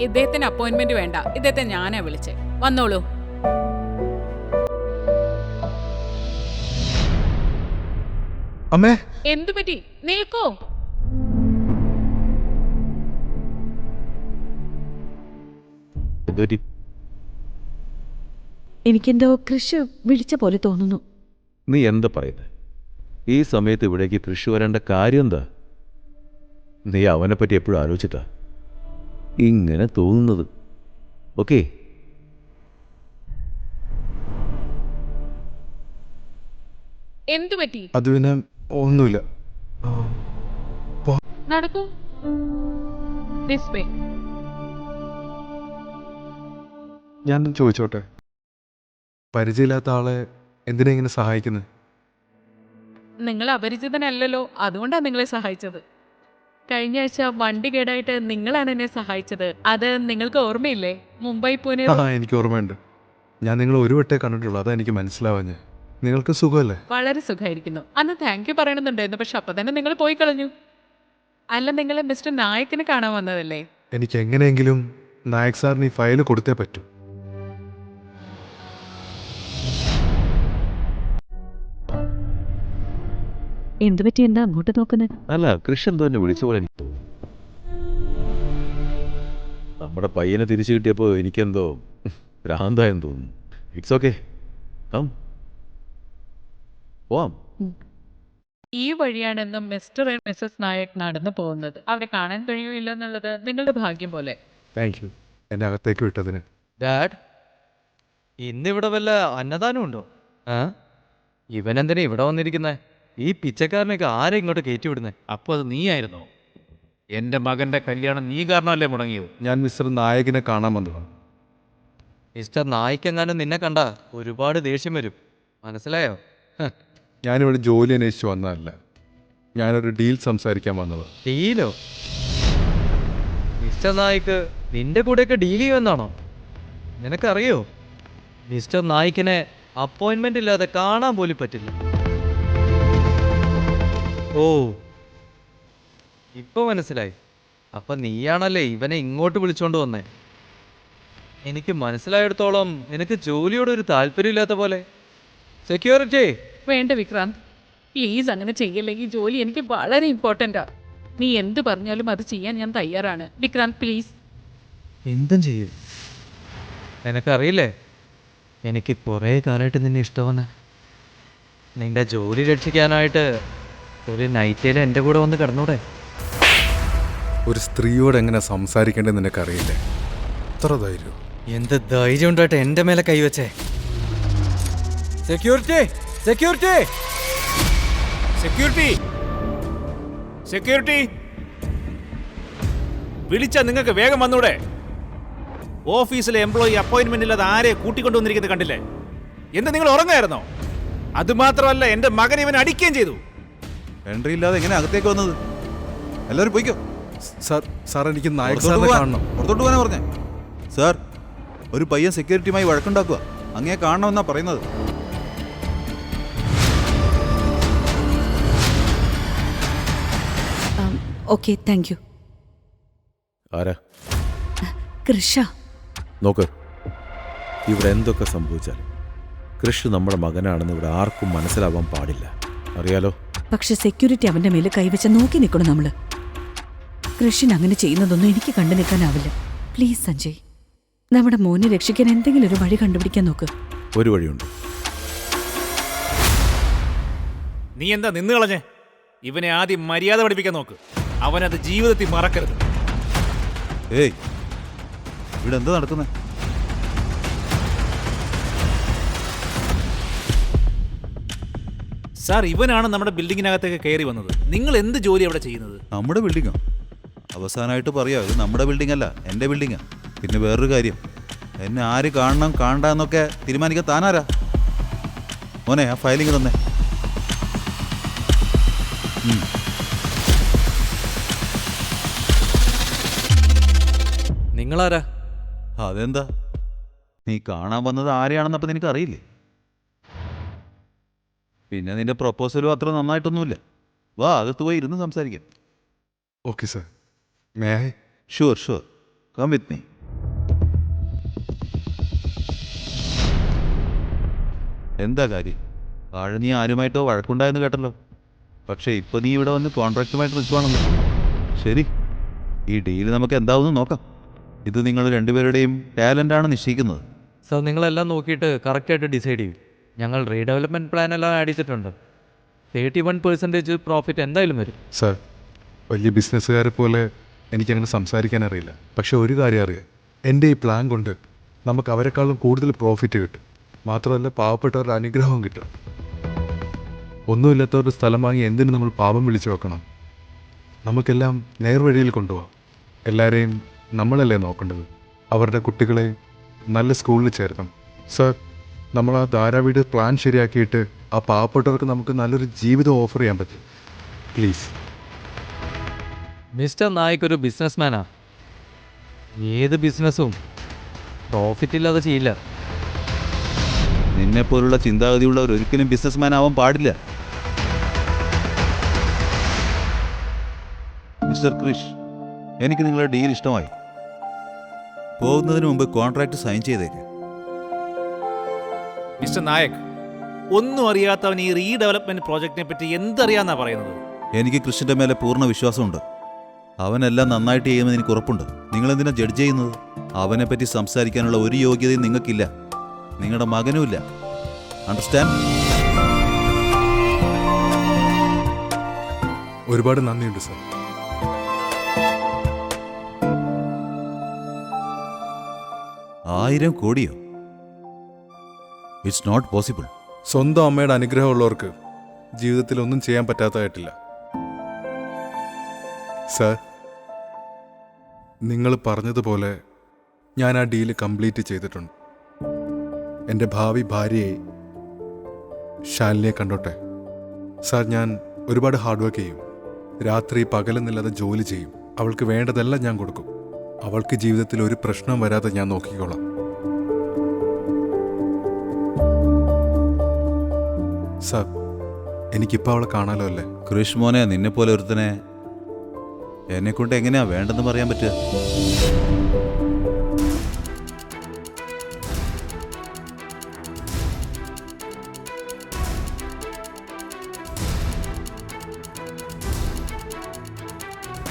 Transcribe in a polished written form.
ഇദ്ദേഹത്തിന് അപ്പോയിന്റ്മെന്റ് വേണ്ട, ഇദ്ദേഹത്തെ ഞാനാ വിളിച്ചേ. വന്നോളൂ. അമ്മേ, എന്തു പറ്റി? നിൽക്കൂ. എനിക്കെന്തോ കൃഷി വിളിച്ച പോലെ തോന്നുന്നു. നീ എന്താ പറയുന്നത്? ഈ സമയത്ത് ഇവിടേക്ക് കൃഷി വരേണ്ട കാര്യം എന്താ? നീ അവനെപ്പറ്റി എപ്പോഴും ആലോചിച്ചിട്ടാ ഇങ്ങനെ തോന്നുന്നത്. ഓക്കെ, എന്തു പറ്റി? അത് പിന്നെ ഒന്നുമില്ല. നടക്കൂ. This way. ഞാൻ ചോദിച്ചോട്ടെ, പരിചയമില്ലാത്ത ആളെ എന്തിനാ ഇങ്ങനെ സഹായിക്കുന്നത്? നിങ്ങൾ അപരിചിതനല്ലല്ലോ, അതുകൊണ്ടാണ് നിങ്ങളെ സഹായിച്ചത്. കഴിഞ്ഞ ആഴ്ച വണ്ടി കേടായിട്ട് നിങ്ങളാണ് എന്നെ സഹായിച്ചത്. അത് നിങ്ങൾക്ക് ഓർമ്മയില്ലേ? മുംബൈ പൂനെ. എനിക്ക് ഓർമ്മയുണ്ട്. ഞാൻ നിങ്ങൾ ഒരു വട്ടേ കണ്ടിട്ടുള്ളൂ, അതാ എനിക്ക് മനസ്സിലാവാഞ്ഞ്. നിങ്ങൾക്ക് സുഖമല്ലേ? വളരെ സുഖമായിരിക്കുന്നു. അന്ന് താങ്ക് യു പറയണമെന്നുണ്ടായിരുന്നു, പക്ഷെ അപ്പൊ തന്നെ നിങ്ങൾ പോയി കളഞ്ഞു. അല്ല, നിങ്ങൾ മിസ്റ്റർ നായക്കിനെ കാണാൻ വന്നതല്ലേ? എനിക്ക് എങ്ങനെയെങ്കിലും നായക് സാറിന് ഈ ഫയൽ കൊടുത്തേ പറ്റൂ. എന്തു പറ്റി? എന്താ അങ്ങോട്ട് നോക്കുന്നത്? അല്ല, കൃഷി എന്തോ എന്നെ വിളിച്ച പോലെ എനിക്ക് തോന്നുന്നു. നമ്മുടെ പയ്യനെ തിരിച്ചു കിട്ടിയപ്പോൾ എനിക്കെന്തോ ഭ്രാന്തായെന്ന് തോന്നുന്നു. ഇറ്റ്സ് ഓക്കെ, പോവാം. ഈ വഴിയാണെന്നും മിസ്റ്റർ ആൻഡ് മിസ്സസ് നായക് നടന്നു പോകുന്നത്. അവരെ കാണാൻ കഴിയില്ല എന്നുള്ളത് നിങ്ങളുടെ ഭാഗ്യം പോലെ. താങ്ക് യു എന്നെ അകത്തേക്ക് വിട്ടതിന്. ഡാഡ്, ഇന്നിവിടെ വല്ല അന്നദാനം ഉണ്ടോ? ഇവനെന്തിനാ ഇവിടെ വന്നിരിക്കുന്നേ? ഈ പിച്ചക്കാരനൊക്കെ ആരെ ഇങ്ങോട്ട് കയറ്റി വിടുന്നേ? അപ്പോൾ അത് നീയായിരുന്നോ? എൻ്റെ മകൻ്റെ കല്യാണം നീ കാരണമല്ലേ മുടങ്ങിയത്? ഞാൻ മിസ്റ്റർ നായകിനെ കാണാൻ വന്നതാണ്. മിസ്റ്റർ നായിക്കെങ്ങാനും നിന്നെ കണ്ട ഒരുപാട് ദേഷ്യം വരും, മനസ്സിലായോ? ഞാനിവിടെ ജോലി അന്വേഷിച്ച് വന്നതല്ല, ഞാനൊരു ഡീൽ സംസാരിക്കാൻ വന്നത്. ഡീലോ? മിസ്റ്റർ നായിക്ക് നിന്റെ കൂടെയൊക്കെ ഡീൽ ചെയ്യുമെന്നാണോ? നിനക്കറിയോ, മിസ്റ്റർ നായിക്കിനെ അപ്പോയിൻമെൻ്റ് ഇല്ലാതെ കാണാൻ പോലും പറ്റില്ല. ഓ, ഇപ്പൊ മനസ്സിലായി. അപ്പൊ നീയാണല്ലേ ഇവനെ ഇങ്ങോട്ട് വിളിച്ചോണ്ട് വന്നേ. എനിക്ക് മനസ്സിലായിടത്തോളം നിനക്ക് ജോലിയോട് ഒരു താല്പര്യമില്ലാത്ത പോലെ. സെക്യൂരിറ്റി. വേണ്ട വിക്രാന്ത്, പ്ലീസ് അങ്ങനെ ചെയ്യല്ലേ. ഈ ജോലി എനിക്ക് വളരെ ഇമ്പോർട്ടൻ്റാ. നീ എന്ത് പറഞ്ഞാലും അത് ചെയ്യാൻ ഞാൻ തയ്യാറാണ്. വിക്രാന്ത് പ്ലീസ്. എന്തും ചെയ്യും. നിനക്കറിയില്ലേ, എനിക്ക് കുറേ കാലമായിട്ട് നിന്നെ ഇഷ്ടമാണ്. നിന്റെ ജോലി രക്ഷിക്കാനായിട്ട് ഒരു നൈറ്റിൽ എൻ്റെ കൂടെ വന്ന് കിടന്നൂടെ? ഒരു സ്ത്രീയോട് എങ്ങനെ സംസാരിക്കേണ്ടത് നിനക്കറിയില്ലേ? എത്ര ധൈര്യം! എന്ത് ധൈര്യം ഉണ്ടായിട്ട് എൻ്റെ മേലെ കൈവച്ചേ? Security, security, security, security! വിളിച്ചാ നിങ്ങൾക്ക് വേഗം വന്നൂടെ? ഓഫീസിലെ എംപ്ലോയി അപ്പോയിന്റ്മെന്റ് ഇല്ലാതെ ആരെ കൂട്ടിക്കൊണ്ടുവന്നിരിക്കുന്നത് കണ്ടില്ലേ? എന്താ നിങ്ങൾ ഉറങ്ങായിരുന്നോ? അതുമാത്രമല്ല, എൻ്റെ മകൻ ഇവൻ അടിക്കുകയും ചെയ്തു. എൻട്രി ഇല്ലാതെ എങ്ങനെ അകത്തേക്ക് വന്നത്? എല്ലാവരും പോയിക്കോ. സാർ എനിക്ക് നായക് സാറിനെ കാണണം. പുറത്തോട്ട് പോകാനാ പറഞ്ഞേ. സാർ, ഒരു പയ്യൻ സെക്യൂരിറ്റിയുമായി വഴക്കുണ്ടാക്കുക. അങ്ങേ കാണണമെന്നാ പറയുന്നത്. Okay, thank you. ആരാ? കൃഷ. നോക്ക്, ഇവിടെ എന്തൊക്കെ സംഭവിച്ചാലും കൃഷി നമ്മുടെ മകനാണെന്ന് ഇവിടെ ആർക്കും മനസ്സിലാവാൻ പാടില്ല, അറിയാലോ? പക്ഷെ സെക്യൂരിറ്റി അവന്റെ മേലെ കൈവച്ച നോക്കി നിൽക്കണം നമ്മള്. കൃഷിന് അങ്ങനെ ചെയ്യുന്നതൊന്നും എനിക്ക് കണ്ടു നിൽക്കാനാവില്ല. പ്ലീസ് സഞ്ജയ്, നമ്മുടെ മോനെ രക്ഷിക്കാൻ എന്തെങ്കിലും ഒരു വഴി കണ്ടുപിടിക്കാൻ നോക്ക്. ഒരു വഴിയുണ്ട്. നീ എന്താ നിന്ന് കളഞ്ഞേ? ഇവനെ ആദ്യം മര്യാദ പഠിപ്പിക്കാൻ നോക്ക്. അവനത് ജീവിതത്തിൽ മറക്കരുത്. ഏയ്, ഇവിടെ എന്താ നടക്കുന്നത്? സാർ, ഇവനാണ് നമ്മുടെ ബിൽഡിങ്ങിനകത്തേക്ക് കയറി വന്നത്. നിങ്ങൾ എന്ത് ജോലി അവിടെ ചെയ്യുന്നത്? നമ്മുടെ ബിൽഡിങ്ങോ? അവസാനമായിട്ട് പറയാം, ഇത് നമ്മുടെ ബിൽഡിംഗ് അല്ല, എൻ്റെ ബിൽഡിങ്ങാ. പിന്നെ വേറൊരു കാര്യം, എന്നെ ആര് കാണണം കാണണ്ടെന്നൊക്കെ തീരുമാനിക്കാൻ താനാരാ? മോനെ, ആ ഫയലിങ് തന്നെ. നിങ്ങളാരാ? അതെന്താ, നീ കാണാൻ വന്നത് ആരെയാണെന്നപ്പോൾ നിനക്ക് അറിയില്ലേ? പിന്നെ നിന്റെ പ്രൊപ്പോസലും അത്ര നന്നായിട്ടൊന്നുമില്ല. വാ, അകത്ത് പോയി ഇരുന്ന് സംസാരിക്കാം. Okay sir. May I? Sure sure, come with me. എന്താ കാര്യം? താഴെ നീ ആരുമായിട്ടോ വഴക്കുണ്ടായെന്ന് കേട്ടല്ലോ. പക്ഷേ ഇപ്പോൾ നീ ഇവിടെ വന്ന് കോൺട്രാക്റ്റുമായിട്ട് നിൽക്കുവാണല്ലോ. ശരി, ഈ ഡീല് നമുക്ക് എന്താവുമെന്ന് നോക്കാം. ഇത് നിങ്ങൾ രണ്ടുപേരുടെയും ടാലൻ്റാണ് നിശ്ചയിക്കുന്നത്. സർ, നിങ്ങളെല്ലാം നോക്കിയിട്ട് കറക്റ്റായിട്ട് ഡിസൈഡ് ചെയ്യും. ഞങ്ങൾ റീഡെവലപ്മെൻറ്റ് പ്ലാൻ എല്ലാം ആഡ് ചെയ്തിട്ടുണ്ട്. 31% പ്രോഫിറ്റ് എന്തായാലും വരും. സാർ, വലിയ ബിസിനസ്സുകാരെ പോലെ എനിക്കങ്ങനെ സംസാരിക്കാൻ അറിയില്ല. പക്ഷെ ഒരു കാര്യം അറിയാം, എൻ്റെ ഈ പ്ലാൻ കൊണ്ട് നമുക്ക് അവരെക്കാളും കൂടുതൽ പ്രോഫിറ്റ് കിട്ടും. മാത്രമല്ല പാവപ്പെട്ടവരുടെ അനുഗ്രഹവും കിട്ടും. ഒന്നുമില്ലാത്തവരുടെ സ്ഥലം വാങ്ങി എന്തിനു നമ്മൾ പാപം വിളിച്ചു വെക്കണം? നമുക്കെല്ലാം നേർവഴിയിൽ കൊണ്ടുപോകാം. എല്ലാവരെയും നമ്മളല്ലേ നോക്കേണ്ടത്. അവരുടെ കുട്ടികളെ നല്ല സ്കൂളിൽ ചേർക്കണം. സാർ, നമ്മൾ ആ ധാരാവീട് പ്ലാൻ ശരിയാക്കിയിട്ട് ആ പാവപ്പെട്ടവർക്ക് നമുക്ക് നല്ലൊരു ജീവിതം ഓഫർ ചെയ്യാൻ പറ്റും. പ്ലീസ്. മിസ്റ്റർ നായിക് ഒരു ബിസിനസ്മാനാ. ഏത് ബിസിനസ്സും പ്രോഫിറ്റ് ഇല്ലാതെ ചെയ്യില്ല. നിന്നെപ്പോലുള്ള ചിന്താഗതിയുള്ളവർ ഒരിക്കലും ബിസിനസ്മാൻ ആവാൻ പാടില്ല. മിസ്റ്റർ ക്രിഷ്, എനിക്ക് നിങ്ങളുടെ ഡീൽ ഇഷ്ടമായി. പോകുന്നതിന് മുമ്പ് കോൺട്രാക്ട് സൈൻ ചെയ്തേക്ക്. മിസ്റ്റർ നായക്, ഒന്നും അറിയാത്തവൻ ഈ റീഡെവലപ്മെന്റ് പ്രോജക്റ്റിനെ പറ്റി എന്തറിയാന്നാ പറയുന്നത്? എനിക്ക് കൃഷിൻ്റെ മേലെ പൂർണ്ണ വിശ്വാസമുണ്ട്. അവനെല്ലാം നന്നായിട്ട് ചെയ്യുമെന്ന് എനിക്ക് ഉറപ്പുണ്ട്. നിങ്ങളെന്തിനാ ജഡ്ജ് ചെയ്യുന്നത്? അവനെപ്പറ്റി സംസാരിക്കാനുള്ള ഒരു യോഗ്യതയും നിങ്ങൾക്കില്ല. നിങ്ങളുടെ മകനുമില്ല. അണ്ടർസ്റ്റാൻഡ്? ഒരുപാട് നന്ദിയുണ്ട് സാർ. ആയിരം കോടിയോ? It's not possible. സ്വന്തം അമ്മയുടെ അനുഗ്രഹമുള്ളവർക്ക് ജീവിതത്തിൽ ഒന്നും ചെയ്യാൻ പറ്റാത്തതായിട്ടില്ല. സാർ, നിങ്ങൾ പറഞ്ഞതുപോലെ ഞാൻ ആ ഡീല് കംപ്ലീറ്റ് ചെയ്തിട്ടുണ്ട്. എൻ്റെ ഭാവി ഭാര്യയെ ശാലിനിയെ കണ്ടോട്ടെ. സാർ, ഞാൻ ഒരുപാട് ഹാർഡ് വർക്ക് ചെയ്യും. രാത്രി പകലെന്നില്ലാതെ ജോലി ചെയ്യും. അവൾക്ക് വേണ്ടതെല്ലാം ഞാൻ കൊടുക്കും. അവൾക്ക് ജീവിതത്തിൽ ഒരു പ്രശ്നം വരാതെ ഞാൻ നോക്കിക്കോളാം. സാർ, എനിക്കിപ്പോൾ അവളെ കാണാലോ അല്ലേ? കൃഷ് മോനെ, നിന്നെപ്പോലെ ഒരുത്തനെ എന്നെക്കൊണ്ട് എങ്ങനെയാ വേണ്ടെന്ന് പറയാൻ പറ്റുക?